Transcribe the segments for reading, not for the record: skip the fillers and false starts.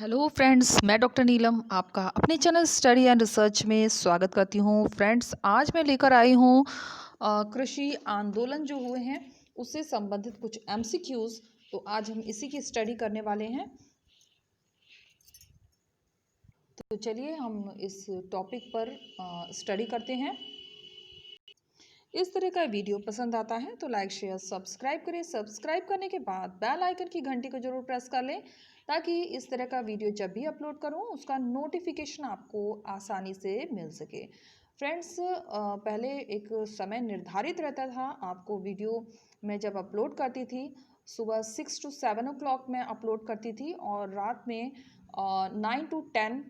Hello friends, मैं doctor नीलम आपका अपने चैनल स्टडी एंड रिसर्च में स्वागत करती हूँ। फ्रेंड्स, आज मैं लेकर आई हूँ कृषि आंदोलन जो हुए हैं उससे संबंधित कुछ एमसीक्यूज। तो आज हम इसी की स्टडी करने वाले हैं। तो चलिए हम इस टॉपिक पर स्टडी करते हैं। इस तरह का वीडियो पसंद आता है तो लाइक शेयर सब्सक्राइब करें। सब्सक्राइब करने के बाद बेल आइकन की घंटी को जरूर प्रेस कर लें ताकि इस तरह का वीडियो जब भी अपलोड करूं उसका नोटिफिकेशन आपको आसानी से मिल सके। फ्रेंड्स, पहले एक समय निर्धारित रहता था आपको वीडियो मैं जब अपलोड करती थी सुबह 6 to 7 o'clock में अपलोड करती थी और रात में 9 to 10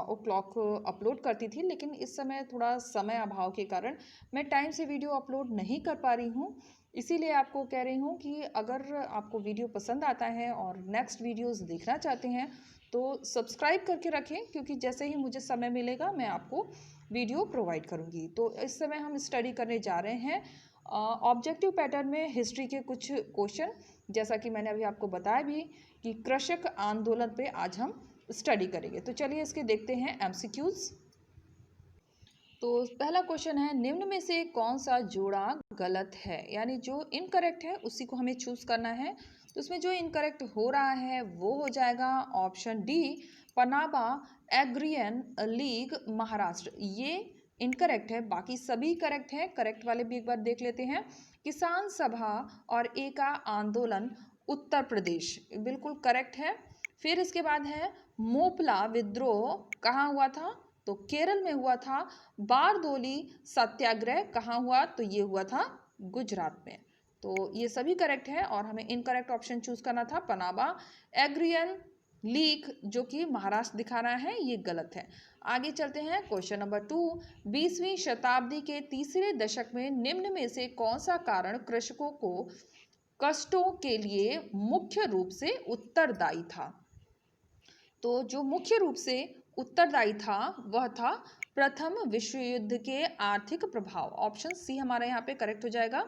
o'clock अपलोड करती थी। लेकिन इस समय थोड़ा समय अभाव के कारण मैं टाइम से वीडियो अपलोड नहीं कर पा रही हूँ। इसीलिए आपको कह रही हूँ कि अगर आपको वीडियो पसंद आता है और नेक्स्ट वीडियोस देखना चाहते हैं तो सब्सक्राइब करके रखें, क्योंकि जैसे ही मुझे समय मिलेगा मैं आपको वीडियो प्रोवाइड करूँगी। तो इस समय हम स्टडी करने जा रहे हैं ऑब्जेक्टिव पैटर्न में हिस्ट्री के कुछ क्वेश्चन। जैसा कि मैंने अभी आपको बताया भी कि कृषक आंदोलन पे आज हम स्टडी करेंगे। तो चलिए इसके देखते हैं एमसीक्यूज। तो पहला क्वेश्चन है, निम्न में से कौन सा जोड़ा गलत है? यानी जो इनकरेक्ट है उसी को हमें चूज करना है। तो उसमें जो इनकरेक्ट हो रहा है वो हो जाएगा option D, Panama agrarian league Maharashtra. ये इनकरेक्ट है, बाकी सभी करेक्ट है। करेक्ट वाले भी एक बार देख लेते हैं। किसान सभा और एका आंदोलन उत्तर प्रदेश, बिल्कुल करेक्ट है। फिर इसके बाद है मोपला विद्रोह कहाँ हुआ था? तो केरल में हुआ था। बारदोली सत्याग्रह कहाँ हुआ? तो ये हुआ था गुजरात में। तो ये सभी करेक्ट है और हमें इनकरेक्ट ऑप्शन चूज करना था पनामा एग्रियन लीग, जो कि महाराष्ट्र दिखा रहा है, ये गलत है। आगे चलते हैं क्वेश्चन नंबर 2। 20वीं शताब्दी के तीसरे दशक में निम्न में से कौन सा कारण कृषकों को कष्टों के लिए मुख्य रूप से उत्तरदायी था? तो जो मुख्य रूप से उत्तरदायी था वह था प्रथम विश्व युद्ध के आर्थिक प्रभाव। ऑप्शन सी हमारा यहाँ पे करेक्ट हो जाएगा।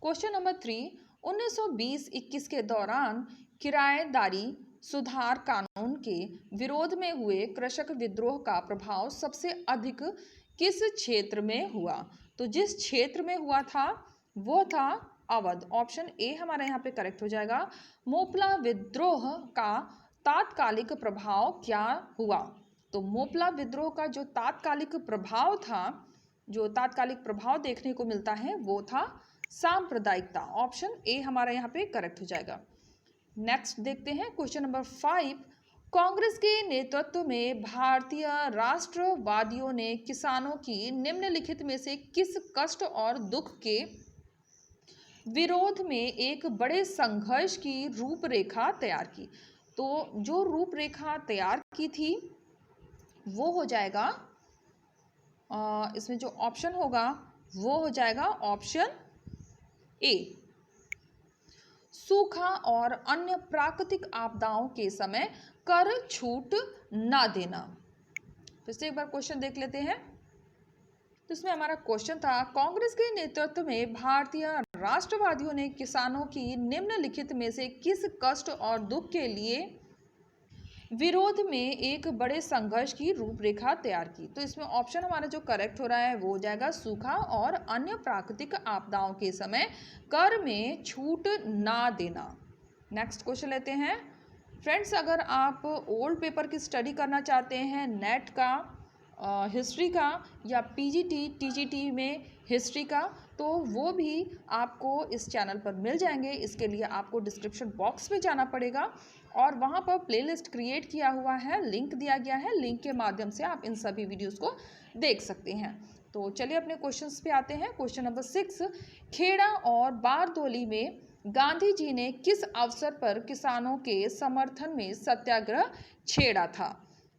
Question number 3। 1920-21 के दौरान किराएदारी सुधार कानून के विरोध में हुए कृषक विद्रोह का प्रभाव सबसे अधिक किस क्षेत्र में हुआ? तो जिस क्षेत्र में हुआ था वो था अवध। ऑप्शन ए हमारा यहाँ पे करेक्ट हो जाएगा। मोपला विद्रोह का तात्कालिक प्रभाव क्या हुआ? तो मोपला विद्रोह का जो तात्कालिक प्रभाव था, जो तात्कालिक प्रभाव देखने को मिलता है वो था सांप्रदायिकता। ऑप्शन ए हमारा यहाँ पे करेक्ट हो जाएगा। नेक्स्ट देखते हैं क्वेश्चन नंबर 5। कांग्रेस के नेतृत्व में भारतीय राष्ट्रवादियों ने किसानों की निम्नलिखित में से किस कष्ट और दुख के विरोध में एक बड़े संघर्ष की रूपरेखा तैयार की? तो जो रूपरेखा तैयार की थी वो हो जाएगा इसमें जो ऑप्शन होगा वो हो जाएगा ऑप्शन ए, सूखा और अन्य प्राकृतिक आपदाओं के समय कर छूट ना देना। फिर से एक बार क्वेश्चन देख लेते हैं। तो इसमें हमारा क्वेश्चन था, कांग्रेस के नेतृत्व में भारतीय राष्ट्रवादियों ने किसानों की निम्नलिखित में से किस कष्ट और दुख के लिए विरोध में एक बड़े संघर्ष की रूपरेखा तैयार की? तो इसमें ऑप्शन हमारा जो करेक्ट हो रहा है वो हो जाएगा सूखा और अन्य प्राकृतिक आपदाओं के समय कर में छूट ना देना। नेक्स्ट क्वेश्चन लेते हैं। फ्रेंड्स, अगर आप ओल्ड पेपर की स्टडी करना चाहते हैं, नेट का, हिस्ट्री का या पीजीटी टीजीटी में हिस्ट्री का, तो वो भी आपको इस चैनल पर मिल जाएंगे। इसके लिए आपको डिस्क्रिप्शन बॉक्स में जाना पड़ेगा और वहाँ पर प्लेलिस्ट क्रिएट किया हुआ है, लिंक दिया गया है, लिंक के माध्यम से आप इन सभी वीडियोस को देख सकते हैं। तो चलिए अपने क्वेश्चंस पे आते हैं। Question number 6। खेड़ा और बारदोली में गांधी जी ने किस अवसर पर किसानों के समर्थन में सत्याग्रह छेड़ा था?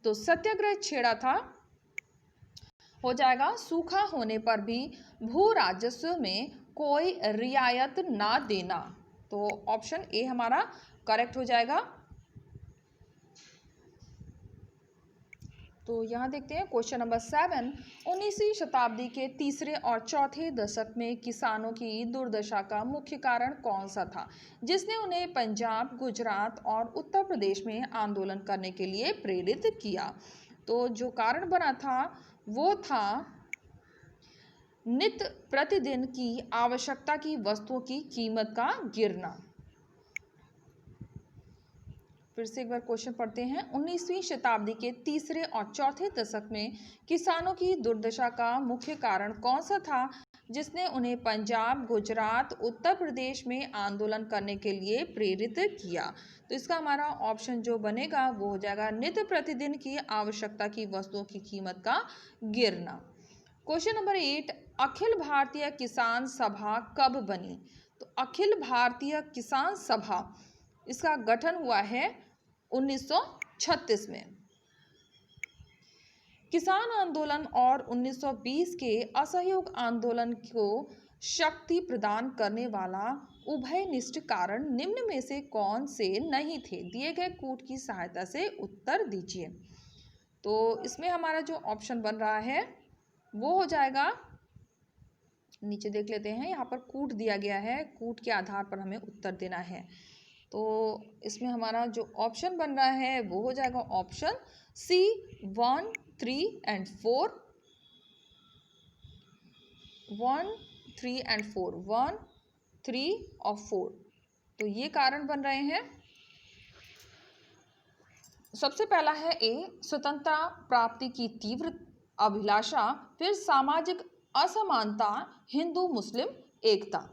तो सत्याग्रह छेड़ा था हो जाएगा सूखा होने पर भी भू राजस्व में कोई रियायत ना देना। तो ऑप्शन ए हमारा करेक्ट हो जाएगा। तो यहाँ देखते हैं क्वेश्चन नंबर 7। 19वीं शताब्दी के तीसरे और चौथे दशक में किसानों की दुर्दशा का मुख्य कारण कौन सा था, जिसने उन्हें पंजाब, गुजरात और उत्तर प्रदेश में आंदोलन करने के लिए प्रेरित किया। तो जो कारण बना था वो था नित्य प्रतिदिन की आवश्यकता की वस्तुओं की कीमत का गिरना। फिर से एक बार क्वेश्चन पढ़ते हैं। 19वीं शताब्दी के तीसरे और चौथे दशक में किसानों की दुर्दशा का मुख्य कारण कौन सा था, जिसने उन्हें पंजाब, गुजरात, उत्तर प्रदेश में आंदोलन करने के लिए प्रेरित किया। तो इसका हमारा ऑप्शन जो बनेगा वो हो जाएगा नित्य प्रतिदिन की आवश्यकता की वस्तुओं की कीमत का गिरना। Question number 8। अखिल भारतीय किसान सभा कब बनी? तो अखिल भारतीय किसान सभा, इसका गठन हुआ है 1936 में। किसान आंदोलन और 1920 के असहयोग आंदोलन को शक्ति प्रदान करने वाला उभयनिष्ठ कारण निम्न में से कौन से नहीं थे? दिए गए कूट की सहायता से उत्तर दीजिए। तो इसमें हमारा जो ऑप्शन बन रहा है वो हो जाएगा, नीचे देख लेते हैं, यहाँ पर कूट दिया गया है, कूट के आधार पर हमें उत्तर देना है। तो इसमें हमारा जो ऑप्शन बन रहा है वो हो जाएगा ऑप्शन सी, 1, 3 and 4। 1, 3 and 4, 1, 3 और 4। तो ये कारण बन रहे हैं। सबसे पहला है ए, स्वतंत्रता प्राप्ति की तीव्र अभिलाषा, फिर सामाजिक असमानता, हिंदू मुस्लिम एकता।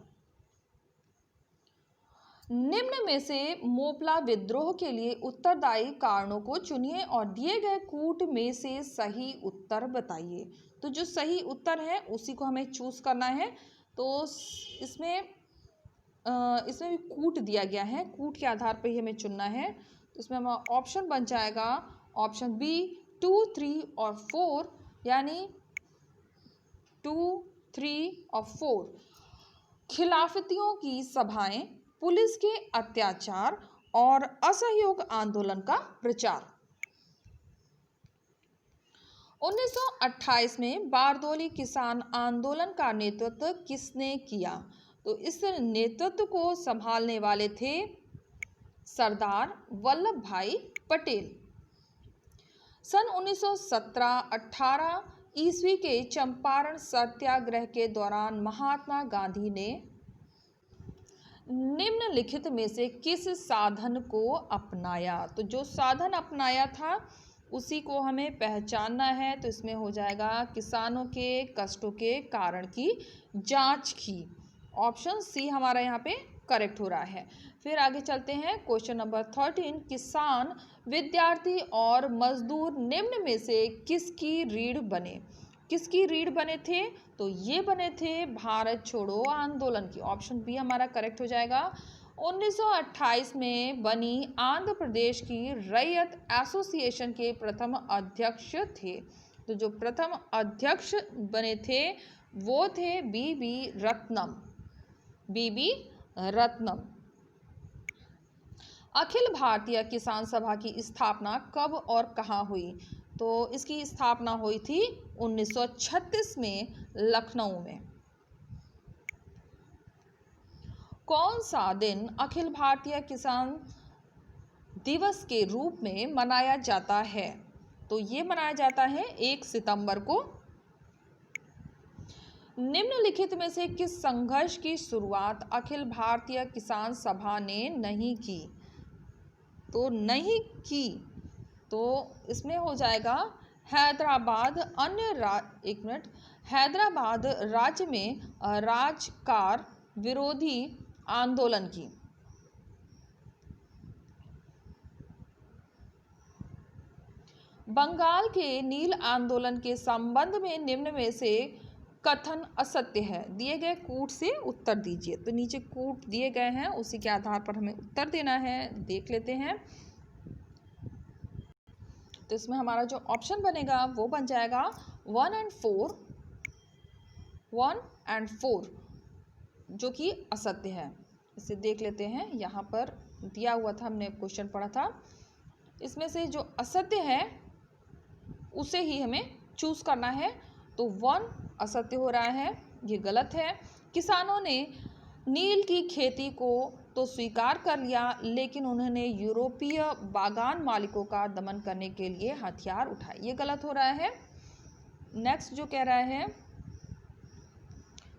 निम्न में से मोपला विद्रोह के लिए उत्तरदायी कारणों को चुनिए और दिए गए कूट में से सही उत्तर बताइए। तो जो सही उत्तर है उसी को हमें चूज करना है। तो इसमें भी कूट दिया गया है, कूट के आधार पर ही हमें चुनना है। तो इसमें हमारा ऑप्शन बन जाएगा ऑप्शन बी, 2, 3 और 4, यानी 2, 3 और 4। खिलाफतियों की सभाएं, पुलिस के अत्याचार और असहयोग आंदोलन का प्रचार। 1928 में बारदौली किसान आंदोलन का नेतृत्व किसने किया? तो इस नेतृत्व को संभालने वाले थे सरदार वल्लभ भाई पटेल। सन 1917-18 ईस्वी के चंपारण सत्याग्रह के दौरान महात्मा गांधी ने निम्नलिखित में से किस साधन को अपनाया? तो जो साधन अपनाया था उसी को हमें पहचानना है। तो इसमें हो जाएगा किसानों के कष्टों के कारण की जांच की। ऑप्शन सी हमारा यहाँ पे करेक्ट हो रहा है। फिर आगे चलते हैं क्वेश्चन नंबर 13। किसान, विद्यार्थी और मजदूर निम्न में से किसकी रीढ़ बने? किसकी रीढ़ बने थे? तो ये बने थे भारत छोड़ो आंदोलन की। ऑप्शन बी हमारा करेक्ट हो जाएगा। 1928 में बनी आंध्र प्रदेश की रैयत एसोसिएशन के प्रथम अध्यक्ष थे। तो जो प्रथम अध्यक्ष बने थे वो थे बीबी रत्नम। बीबी रत्नम। अखिल भारतीय किसान सभा की स्थापना कब और कहाँ हुई? तो इसकी स्थापना हुई थी 1936 में लखनऊ में। कौन सा दिन अखिल भारतीय किसान दिवस के रूप में मनाया जाता है? तो ये मनाया जाता है 1 सितंबर को। निम्नलिखित में से किस संघर्ष की शुरुआत अखिल भारतीय किसान सभा ने नहीं की? तो नहीं की, तो इसमें हो जाएगा हैदराबाद हैदराबाद राज्य में राजकार विरोधी आंदोलन की। बंगाल के नील आंदोलन के संबंध में निम्न में से कथन असत्य है। दिए गए कूट से उत्तर दीजिए। तो नीचे कूट दिए गए हैं, उसी के आधार पर हमें उत्तर देना है। देख लेते हैं। तो इसमें हमारा जो ऑप्शन बनेगा वो बन जाएगा 1 and 4, 1 and 4, जो कि असत्य है। इसे देख लेते हैं। यहाँ पर दिया हुआ था, हमने क्वेश्चन पढ़ा था। इसमें से जो असत्य है उसे ही हमें चूज करना है। तो 1 असत्य हो रहा है, ये गलत है। किसानों ने नील की खेती को तो स्वीकार कर लिया, लेकिन उन्होंने यूरोपीय बागान मालिकों का दमन करने के लिए हथियार उठाए, ये गलत हो रहा है। नेक्स्ट जो कह रहा है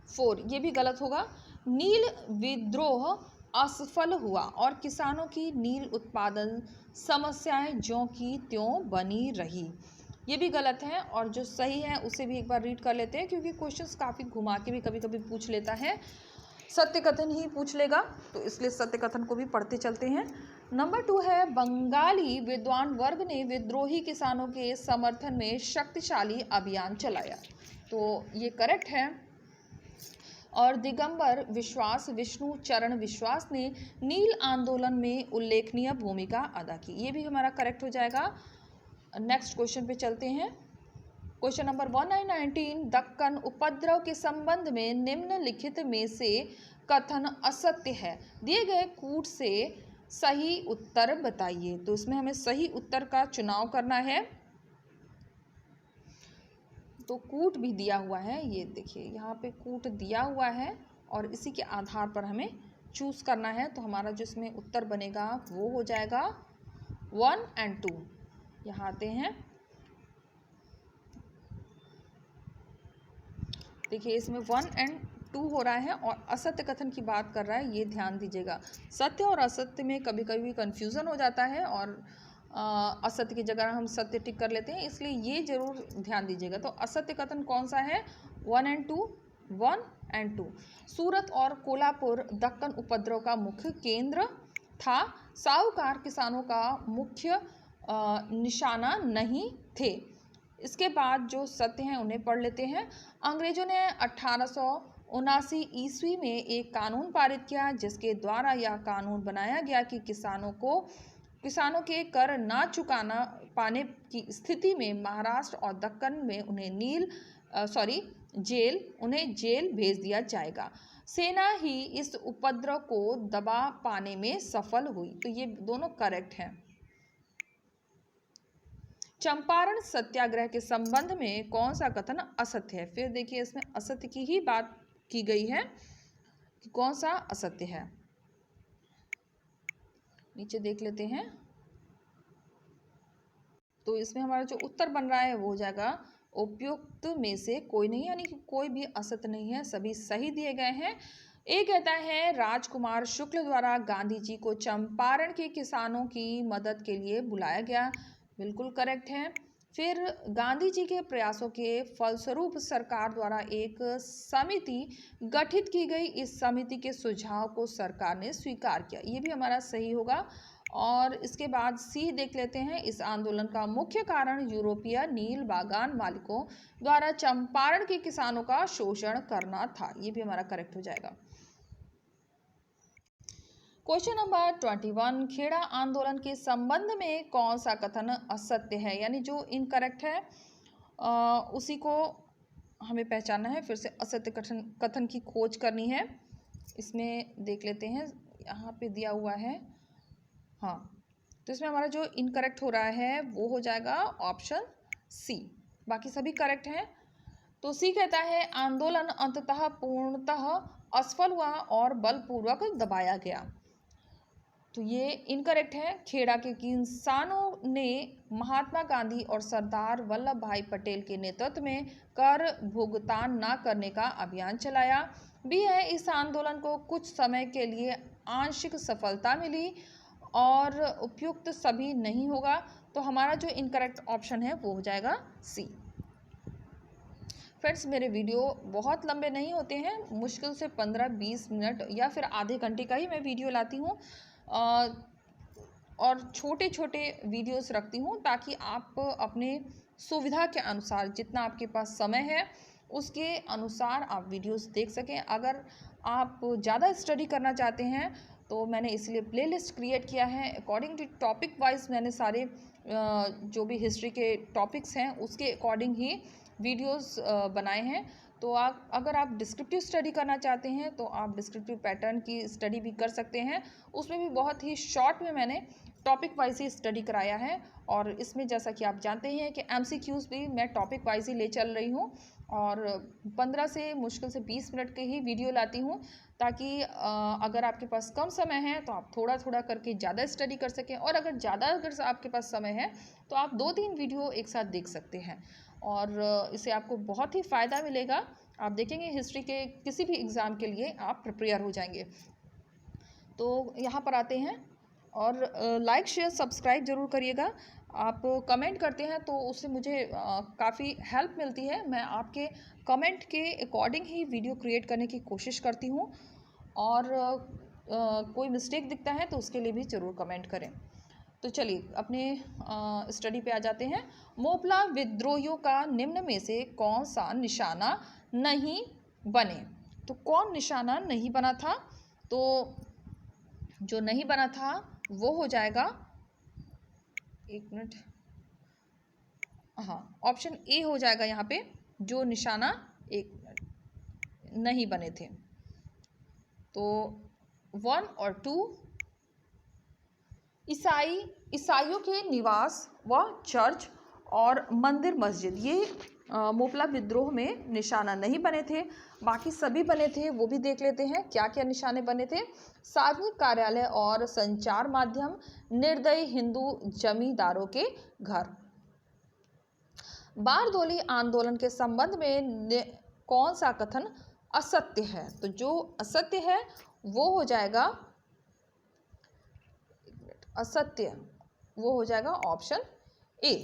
4, ये भी गलत होगा। नील विद्रोह असफल हुआ और किसानों की नील उत्पादन समस्याएं ज्यों की त्यों बनी रही, ये भी गलत है। और जो सही है उसे भी एक बार रीड कर लेते हैं, क्योंकि क्वेश्चंस काफ़ी घुमा के भी कभी कभी पूछ लेता है, सत्य कथन ही पूछ लेगा, तो इसलिए सत्य कथन को भी पढ़ते चलते हैं। नंबर 2 है, बंगाली विद्वान वर्ग ने विद्रोही किसानों के समर्थन में शक्तिशाली अभियान चलाया, तो ये करेक्ट है। और दिगंबर विश्वास, विष्णु चरण विश्वास ने नील आंदोलन में उल्लेखनीय भूमिका अदा की, ये भी हमारा करेक्ट हो जाएगा। नेक्स्ट क्वेश्चन पे चलते हैं। क्वेश्चन नंबर 1919, दक्कन उपद्रव के संबंध में निम्नलिखित में से कथन असत्य है, दिए गए कूट से सही उत्तर बताइए। तो इसमें हमें सही उत्तर का चुनाव करना है। तो कूट भी दिया हुआ है, ये देखिए यहाँ पे कूट दिया हुआ है और इसी के आधार पर हमें चूज करना है। तो हमारा जो इसमें उत्तर बनेगा वो हो जाएगा 1 और 2। यहाँ आते हैं, देखिए इसमें 1 और 2 हो रहा है और असत्य कथन की बात कर रहा है, ये ध्यान दीजिएगा। सत्य और असत्य में कभी कभी कंफ्यूजन हो जाता है और असत्य की जगह हम सत्य टिक कर लेते हैं, इसलिए ये जरूर ध्यान दीजिएगा। तो असत्य कथन कौन सा है? 1 और 2, 1 और 2। सूरत और कोल्हापुर दक्कन उपद्रव का मुख्य केंद्र था। साहूकार किसानों का मुख्य निशाना नहीं थे। इसके बाद जो सत्य हैं उन्हें पढ़ लेते हैं। अंग्रेजों ने 1879 ईस्वी में एक कानून पारित किया, जिसके द्वारा यह कानून बनाया गया कि किसानों के कर ना चुकाना पाने की स्थिति में महाराष्ट्र और दक्कन में उन्हें जेल भेज दिया जाएगा। सेना ही इस उपद्रव को दबा पाने में सफल हुई, तो ये दोनों करेक्ट हैं। चंपारण सत्याग्रह के संबंध में कौन सा कथन असत्य है? फिर देखिए इसमें असत्य की ही बात की गई है कि कौन सा असत्य है। नीचे देख लेते हैं, तो इसमें हमारा जो उत्तर बन रहा है वो हो जाएगा उपयुक्त में से कोई नहीं, यानी कि कोई भी असत्य नहीं है, सभी सही दिए गए हैं। एक कहता है राजकुमार शुक्ल द्वारा गांधी जी को चंपारण के किसानों की मदद के लिए बुलाया गया, बिल्कुल करेक्ट है। फिर गांधी जी के प्रयासों के फलस्वरूप सरकार द्वारा एक समिति गठित की गई, इस समिति के सुझाव को सरकार ने स्वीकार किया, ये भी हमारा सही होगा। और इसके बाद सी देख लेते हैं। इस आंदोलन का मुख्य कारण यूरोपीय नील बागान मालिकों द्वारा चंपारण के किसानों का शोषण करना था, ये भी हमारा करेक्ट हो जाएगा। क्वेश्चन नंबर 21, खेड़ा आंदोलन के संबंध में कौन सा कथन असत्य है, यानी जो इनकरेक्ट है उसी को हमें पहचानना है, फिर से असत्य कथन की खोज करनी है। इसमें देख लेते हैं, यहाँ पे दिया हुआ है, हाँ, तो इसमें हमारा जो इनकरेक्ट हो रहा है वो हो जाएगा ऑप्शन सी, बाकी सभी करेक्ट हैं। तो सी कहता है आंदोलन अंततः पूर्णतः असफल हुआ और बलपूर्वक दबाया गया, तो ये इनकरेक्ट है। खेड़ा के किसानों ने महात्मा गांधी और सरदार वल्लभ भाई पटेल के नेतृत्व में कर भुगतान न करने का अभियान चलाया। भी है, इस आंदोलन को कुछ समय के लिए आंशिक सफलता मिली और उपयुक्त सभी नहीं होगा, तो हमारा जो इनकरेक्ट ऑप्शन है वो हो जाएगा सी। फ्रेंड्स, मेरे वीडियो बहुत लंबे नहीं होते हैं, मुश्किल से 15-20 मिनट या फिर आधे घंटे का ही मैं वीडियो लाती हूँ और छोटे छोटे वीडियोस रखती हूँ, ताकि आप अपने सुविधा के अनुसार जितना आपके पास समय है उसके अनुसार आप वीडियोस देख सकें। अगर आप ज़्यादा स्टडी करना चाहते हैं तो मैंने इसलिए प्लेलिस्ट क्रिएट किया है, अकॉर्डिंग टू टॉपिक वाइज मैंने सारे जो भी हिस्ट्री के टॉपिक्स हैं उसके अकॉर्डिंग ही वीडियोस बनाए हैं। तो अगर आप डिस्क्रिप्टिव स्टडी करना चाहते हैं तो आप डिस्क्रिप्टिव पैटर्न की स्टडी भी कर सकते हैं, उसमें भी बहुत ही शॉर्ट में मैंने टॉपिक वाइज ही स्टडी कराया है। और इसमें जैसा कि आप जानते हैं कि MCQs भी मैं टॉपिक वाइज ही ले चल रही हूँ और 15 से मुश्किल से 20 मिनट के ही वीडियो लाती हूँ, ताकि अगर आपके पास कम समय है तो आप थोड़ा थोड़ा करके ज़्यादा स्टडी कर सकें, और अगर आपके पास समय है तो आप 2-3 वीडियो एक साथ देख सकते हैं और इससे आपको बहुत ही फ़ायदा मिलेगा। आप देखेंगे हिस्ट्री के किसी भी एग्ज़ाम के लिए आप प्रिपेयर हो जाएंगे। तो यहाँ पर आते हैं और लाइक शेयर सब्सक्राइब ज़रूर करिएगा। आप कमेंट करते हैं तो उससे मुझे काफ़ी हेल्प मिलती है। मैं आपके कमेंट के अकॉर्डिंग ही वीडियो क्रिएट करने की कोशिश करती हूँ, और कोई मिस्टेक दिखता है तो उसके लिए भी ज़रूर कमेंट करें। तो चलिए अपने स्टडी पे आ जाते हैं। मोपला विद्रोहियों का निम्न में से कौन सा निशाना नहीं बने? तो कौन निशाना नहीं बना था? तो जो नहीं बना था वो हो जाएगा, एक मिनट, हाँ, ऑप्शन ए हो जाएगा यहाँ पे, जो निशाना एक मिनट नहीं बने थे। तो 1 और 2 ईसाइयों के निवास व चर्च और मंदिर मस्जिद, ये मोपला विद्रोह में निशाना नहीं बने थे। बाकी सभी बने थे, वो भी देख लेते हैं क्या क्या निशाने बने थे। सार्वजनिक कार्यालय और संचार माध्यम, निर्दयी हिंदू जमींदारों के घर। बारदोली आंदोलन के संबंध में कौन सा कथन असत्य है? तो जो असत्य है वो हो जाएगा, असत्य वो हो जाएगा ऑप्शन ए।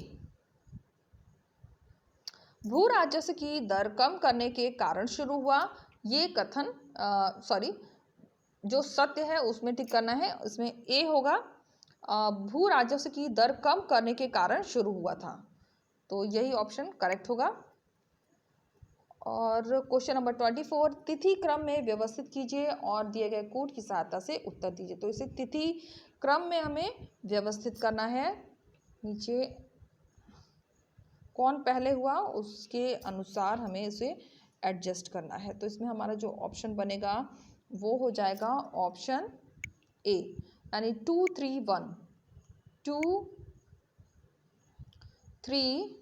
भू राजस्व की दर कम करने के कारण शुरू हुआ, ये कथन जो सत्य है उसमें टिक करना है, इसमें ए होगा। भू राजस्व की दर कम करने के कारण शुरू हुआ था, तो यही ऑप्शन करेक्ट होगा। और क्वेश्चन नंबर 24, तिथि क्रम में व्यवस्थित कीजिए और दिए गए कोड की सहायता से उत्तर दीजिए। तो इसे तिथि क्रम में हमें व्यवस्थित करना है। नीचे कौन पहले हुआ उसके अनुसार हमें इसे एडजस्ट करना है। तो इसमें हमारा जो ऑप्शन बनेगा वो हो जाएगा ऑप्शन ए, यानी 2 3 1, 2 3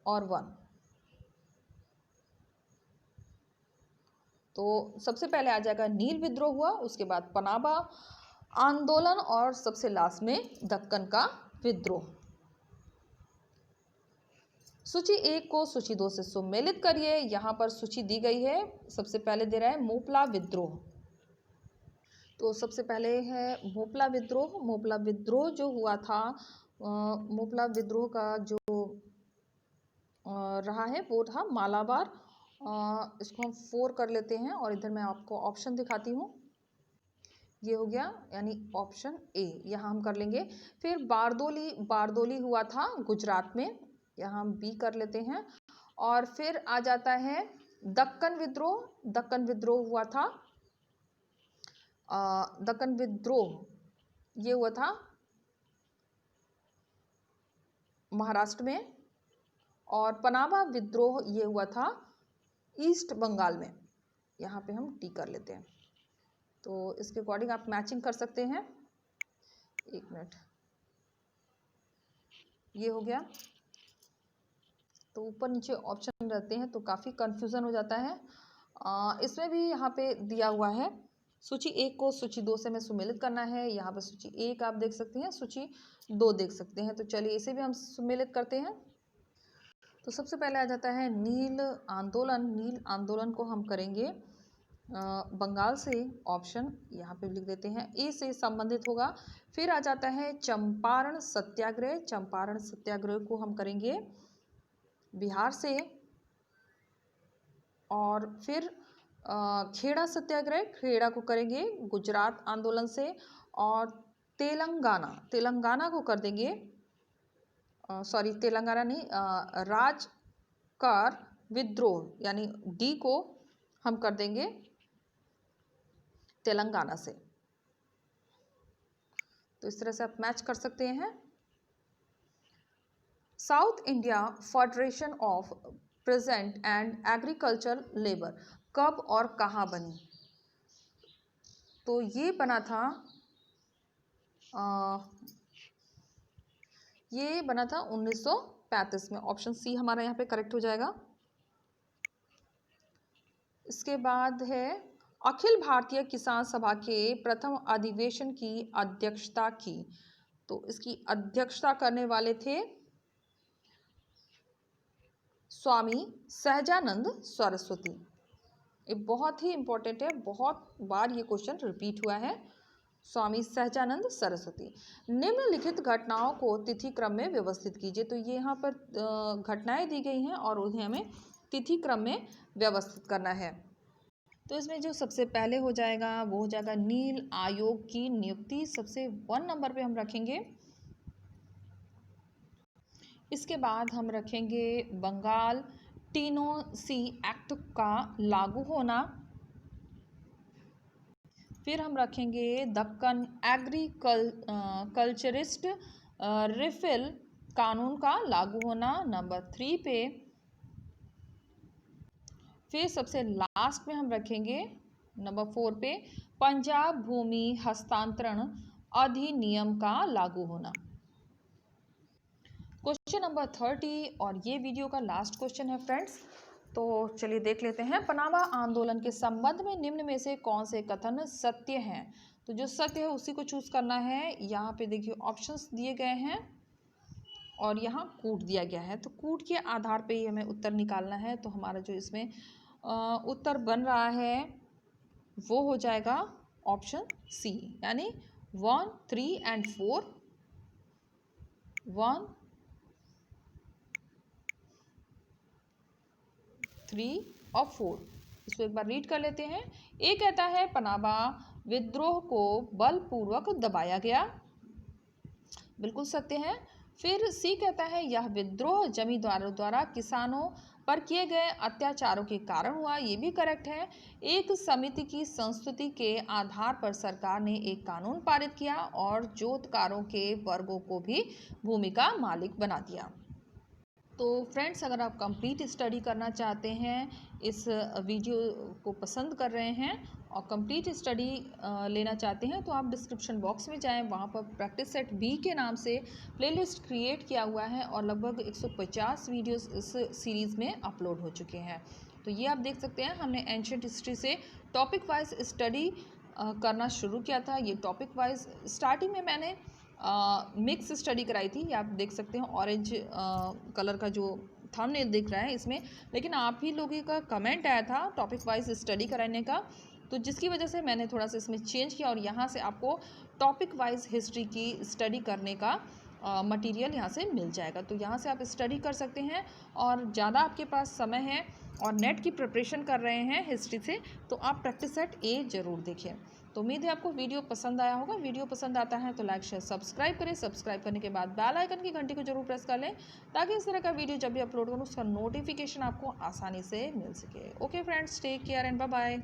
और 1। तो सबसे पहले आ जाएगा नील विद्रोह हुआ, उसके बाद पनामा आंदोलन और सबसे लास्ट में दक्कन का विद्रोह। सूची 1 को सूची 2 से सुमेलित करिए। यहाँ पर सूची दी गई है, सबसे पहले दे रहा है मोपला विद्रोह। तो सबसे पहले है मोपला विद्रोह। मोपला विद्रोह जो हुआ था, मोपला विद्रोह का जो रहा है वो था मालाबार। इसको हम 4 कर लेते हैं और इधर मैं आपको ऑप्शन दिखाती हूँ। ये हो गया, यानी ऑप्शन ए यहाँ हम कर लेंगे। फिर बारदोली हुआ था गुजरात में, यहाँ हम बी कर लेते हैं। और फिर आ जाता है दक्कन विद्रोह। दक्कन विद्रोह हुआ था, दक्कन विद्रोह ये हुआ था महाराष्ट्र में। और पनामा विद्रोह ये हुआ था ईस्ट बंगाल में, यहाँ पे हम टी कर लेते हैं। तो इसके अकॉर्डिंग आप मैचिंग कर सकते हैं। एक मिनट, ये हो गया। तो ऊपर नीचे ऑप्शन रहते हैं तो काफ़ी कंफ्यूजन हो जाता है। इसमें भी यहाँ पे दिया हुआ है सूची 1 को सूची 2 से हमें सुमेलित करना है। यहाँ पर सूची 1 आप देख सकते हैं, सूची 2 देख सकते हैं। तो चलिए इसे भी हम सुमेलित करते हैं। तो सबसे पहले आ जाता है नील आंदोलन। नील आंदोलन को हम करेंगे बंगाल से, ऑप्शन यहाँ पे लिख देते हैं ए से संबंधित होगा। फिर आ जाता है चंपारण सत्याग्रह। चंपारण सत्याग्रह को हम करेंगे बिहार से। और फिर खेड़ा सत्याग्रह, खेड़ा को करेंगे गुजरात आंदोलन से। और तेलंगाना को कर देंगे, तेलंगाना नहीं, राजकार विद्रोह यानी डी को हम कर देंगे तेलंगाना से। तो इस तरह से आप मैच कर सकते हैं। South India federation of present and agriculture labour कब और कहाँ बनी? तो ये बना था ये बना था 1935 में। ऑप्शन सी हमारा यहाँ पे करेक्ट हो जाएगा। इसके बाद है अखिल भारतीय किसान सभा के प्रथम अधिवेशन की अध्यक्षता की। तो इसकी अध्यक्षता करने वाले थे स्वामी सहजानंद सरस्वती। ये बहुत ही इंपॉर्टेंट है, बहुत बार ये क्वेश्चन रिपीट हुआ है। स्वामी सहजानंद सरस्वती। निम्नलिखित घटनाओं को तिथि क्रम में व्यवस्थित कीजिए। तो ये यहाँ पर घटनाएं दी गई हैं और उन्हें हमें तिथि क्रम में व्यवस्थित करना है। तो इसमें जो सबसे पहले हो जाएगा वो हो जाएगा नील आयोग की नियुक्ति, सबसे 1 नंबर पे हम रखेंगे। इसके बाद हम रखेंगे बंगाल टीनोसी एक्ट का लागू होना। फिर हम रखेंगे दक्कन एग्रीकल्चरिस्ट रिफिल कानून का लागू होना नंबर 3 पे। फिर सबसे लास्ट में हम रखेंगे नंबर 4 पे पंजाब भूमि हस्तांतरण अधिनियम का लागू होना। क्वेश्चन नंबर 30 और ये वीडियो का लास्ट क्वेश्चन है फ्रेंड्स। तो चलिए देख लेते हैं। पनामा आंदोलन के संबंध में निम्न में से कौन से कथन सत्य हैं। तो जो सत्य है उसी को चूज करना है। यहाँ पे देखिए ऑप्शंस दिए गए हैं और यहाँ कूट दिया गया है। तो कूट के आधार पे ही हमें उत्तर निकालना है। तो हमारा जो इसमें उत्तर बन रहा है वो हो जाएगा ऑप्शन सी, यानी 1, 3 एंड 4। 1, 3 और 4। इसको एक बार रीड कर लेते हैं। ए कहता है पनामा विद्रोह को बलपूर्वक दबाया गया, बिल्कुल सत्य है। फिर सी कहता है यह विद्रोह जमींदारों द्वारा किसानों पर किए गए अत्याचारों के कारण हुआ, ये भी करेक्ट है। एक समिति की संस्तुति के आधार पर सरकार ने एक कानून पारित किया और जोतकारों के वर्गों को भी भूमि का मालिक बना दिया। तो फ्रेंड्स, अगर आप कंप्लीट स्टडी करना चाहते हैं, इस वीडियो को पसंद कर रहे हैं और कंप्लीट स्टडी लेना चाहते हैं, तो आप डिस्क्रिप्शन बॉक्स में जाएं। वहां पर प्रैक्टिस सेट बी के नाम से प्लेलिस्ट क्रिएट किया हुआ है और लगभग 150 वीडियोस इस सीरीज़ में अपलोड हो चुके हैं। तो ये आप देख सकते हैं, हमने एंशिएंट हिस्ट्री से टॉपिक वाइज स्टडी करना शुरू किया था। ये टॉपिक वाइज स्टार्टिंग में मैंने मिक्स स्टडी कराई थी। ये आप देख सकते हैं ऑरेंज कलर का जो थंबनेल दिख रहा है इसमें, लेकिन आप ही लोगों का कमेंट आया था टॉपिक वाइज स्टडी कराने का, तो जिसकी वजह से मैंने थोड़ा सा इसमें चेंज किया और यहाँ से आपको टॉपिक वाइज हिस्ट्री की स्टडी करने का मटेरियल यहाँ से मिल जाएगा। तो यहाँ से आप स्टडी कर सकते हैं और ज़्यादा आपके पास समय है और नेट की प्रिपरेशन कर रहे हैं हिस्ट्री से, तो आप प्रैक्टिस सेट ए ज़रूर देखें। तो उम्मीद है आपको वीडियो पसंद आया होगा। वीडियो पसंद आता है तो लाइक शेयर सब्सक्राइब करें। सब्सक्राइब करने के बाद बेल आइकन की घंटी को जरूर प्रेस कर लें ताकि इस तरह का वीडियो जब भी अपलोड करूँ उसका नोटिफिकेशन आपको आसानी से मिल सके। Okay friends, take care and bye bye.